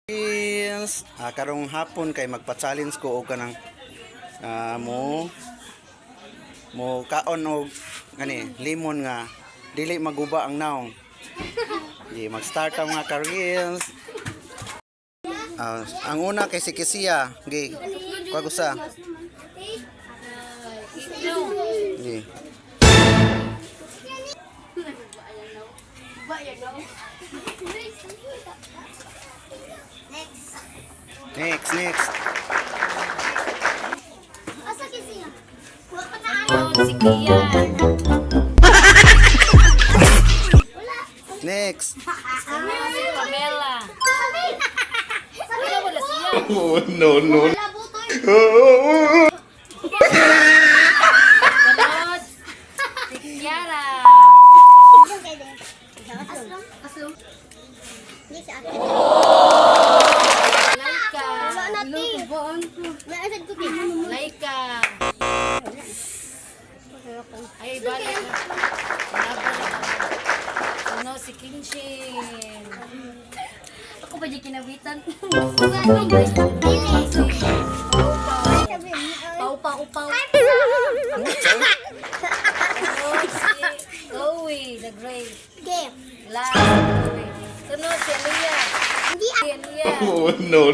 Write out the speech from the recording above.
Karong hapon kay magpa-challenge ko og kanang mo kaon og gani lemon nga dili maguba ang naong. Mag-start ang mga ka-reels. Ang una kay si Kisiya, gi. Kuha sa. Gi. Next. Asa Kisiya? Si Kia. Next. Si Pamela. Wala wala siya. Oh, no. Wala butoy. Sunod. Si Kiara. Aslong. Hindi sa akin. Laika. Wala natin. Naasad ko din. Laika. Ay, balik. Ano, si Kinshin. Ako ba di kinawitan? Pau. Si Chloe, the Great. Game. Last. Sunod, si Aliyah. Hindi Si Aliyah. Oh, no.